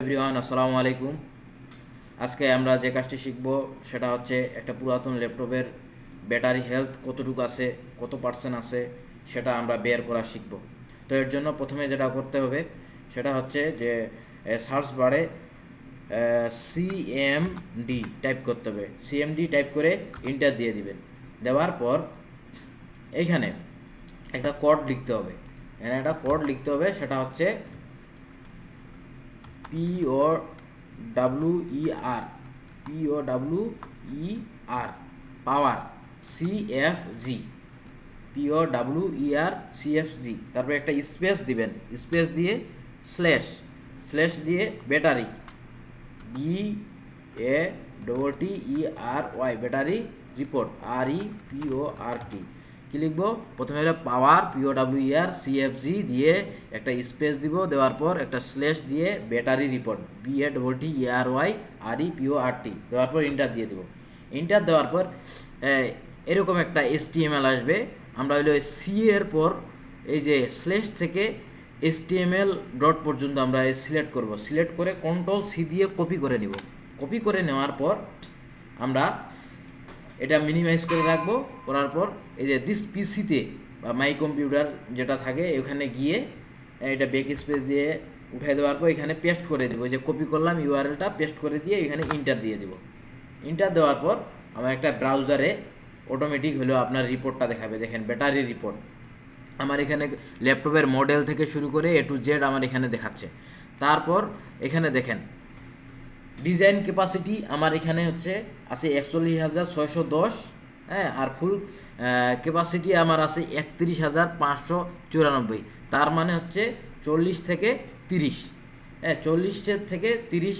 Everyone, আসসালামু আলাইকুম। আজকে আমরা যে কাজটি শিখব সেটা হচ্ছে একটা পুরাতন ল্যাপটপের ব্যাটারি হেলথ কতটুকু আছে, কত পার্সেন্ট আছে সেটা আমরা বের করা শিখব। তো এর জন্য প্রথমে যেটা করতে হবে সেটা হচ্ছে যে সার্চ বারে সিএমডি টাইপ করতে হবে। সিএমডি টাইপ করে ইন্টার দিয়ে দিবেন। দেওয়ার পর এইখানে একটা কোড লিখতে হবে। এখানে একটা কোড লিখতে হবে, সেটা হচ্ছে POWER POWER পাওয়ার CFG POWER CFG। তারপরে একটা স্পেস দিবেন, স্পেস দিয়ে স্ল্যাশ স্ল্যাশ দিয়ে battery BATTERY battery report REPORT কি লিখবো? প্রথমে হলো পাওয়ার POWER CFG দিয়ে একটা স্পেস দিব, দেওয়ার পর একটা স্ল্যাশ দিয়ে ব্যাটারি রিপোর্ট BATTERY দেওয়ার পর ইন্টার দিয়ে দেবো। ইন্টার দেওয়ার পর এরকম একটা HTML আসবে। আমরা হইলো সি এর পর এই যে স্ল্যাশ থেকে HTML ডট পর্যন্ত আমরা সিলেক্ট করব। সিলেক্ট করে Ctrl+C দিয়ে কপি করে নিব। কপি করে নেওয়ার পর আমরা এটা মিনিমাইজ করে রাখবো। করার পর এই যে দিস পিসিতে বা মাই কম্পিউটার যেটা থাকে ওখানে গিয়ে এটা ব্যাক স্পেস দিয়ে উঠাই দেওয়ার পর এখানে পেস্ট করে দেবো। যে কপি করলাম ইউআরএলটা পেস্ট করে দিয়ে এখানে ইন্টার দিয়ে দেবো। ইন্টার দেওয়ার পর আমার একটা ব্রাউজারে অটোমেটিক হলো আপনার রিপোর্টটা দেখাবে। দেখেন ব্যাটারি রিপোর্ট আমার এখানে ল্যাপটপের মডেল থেকে শুরু করে A to Z আমার এখানে দেখাচ্ছে। তারপর এখানে দেখেন ডিজাইন ক্যাপাসিটি আমার এখানে হচ্ছে আছে 41,610, হ্যাঁ, আর ফুল ক্যাপাসিটি আমার আছে 31,594। তার মানে হচ্ছে 40 থেকে 30, হ্যাঁ, 40 থেকে 30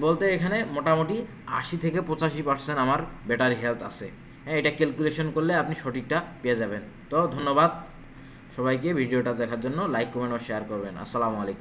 বলতে এখানে মোটামুটি 80 থেকে 85% আমার ব্যাটারি হেলথ আছে। হ্যাঁ, এটা ক্যালকুলেশন করলে আপনি সঠিকটা পেয়ে যাবেন। তো ধন্যবাদ সবাইকে ভিডিওটা দেখার জন্য। লাইক, কমেন্ট ও শেয়ার করবেন। আসসালামু আলাইকুম।